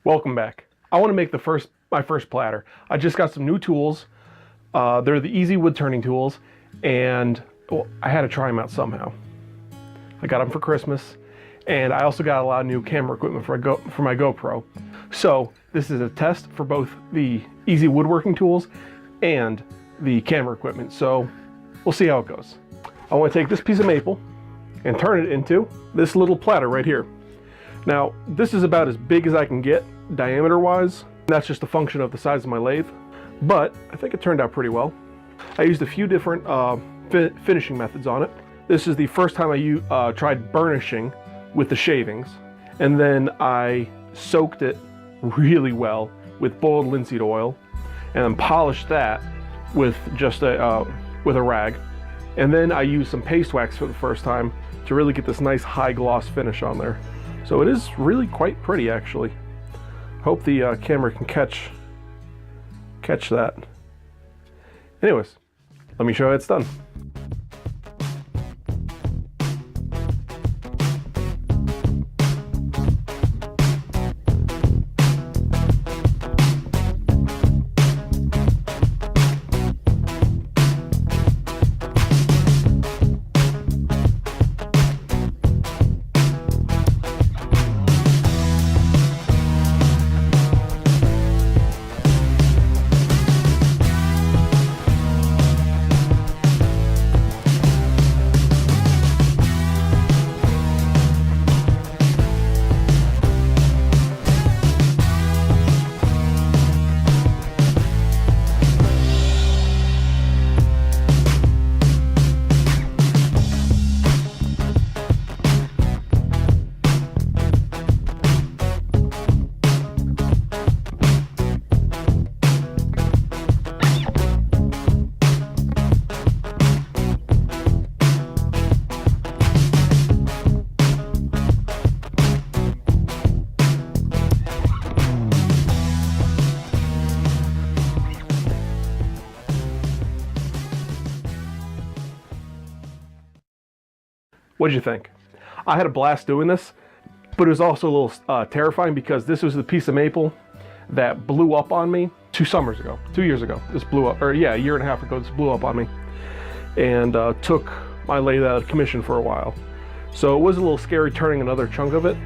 Welcome back. I want to make my first platter. I just got some new tools. They're the easy wood turning tools, and I had to try them out somehow. I got them for Christmas, and I also got a lot of new camera equipment for my GoPro. So this is a test for both the easy woodworking tools and the camera equipment. So we'll see how it goes. I want to take this piece of maple and turn it into this little platter right here. Now, this is about as big as I can get diameter-wise. That's just a function of the size of my lathe, but I think it turned out pretty well. I used a few different finishing methods on it. This is the first time I tried burnishing with the shavings, and then I soaked it really well with boiled linseed oil, and then polished that with just with a rag. And then I used some paste wax for the first time to really get this nice high gloss finish on there. So it is really quite pretty, actually. Hope the camera can catch that. Anyways, let me show you how it's done. What'd you think? I had a blast doing this, but it was also a little terrifying because this was the piece of maple that blew up on me 2 years ago. This blew up, or yeah, a year and a half ago, this blew up on me and took my lathe out of commission for a while. So it was a little scary turning another chunk of it,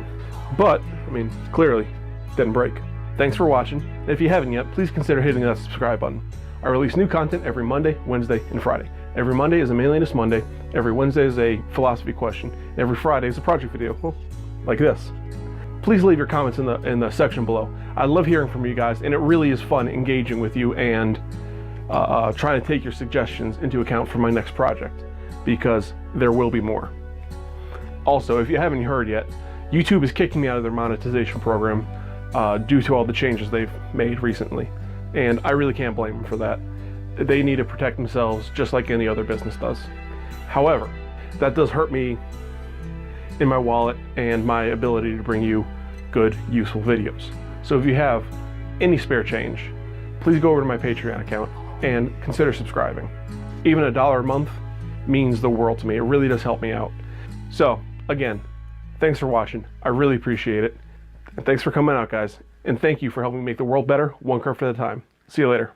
but I mean, clearly didn't break. Thanks for watching. And if you haven't yet, please consider hitting that subscribe button. I release new content every Monday, Wednesday, and Friday. Every Monday is a Manliness Monday, every Wednesday is a philosophy question, and every Friday is a project video, well, like this. Please leave your comments in the section below. I love hearing from you guys, and it really is fun engaging with you and trying to take your suggestions into account for my next project, because there will be more. Also, if you haven't heard yet, YouTube is kicking me out of their monetization program due to all the changes they've made recently, and I really can't blame them for that. They need to protect themselves just like any other business does. However, that does hurt me in my wallet and my ability to bring you good, useful videos. So if you have any spare change, please go over to my Patreon account and consider subscribing. Even $1 a month means the world to me. It really does help me out. So again, thanks for watching. I really appreciate it. And thanks for coming out, guys. And thank you for helping me make the world better, one kerf at a time. See you later.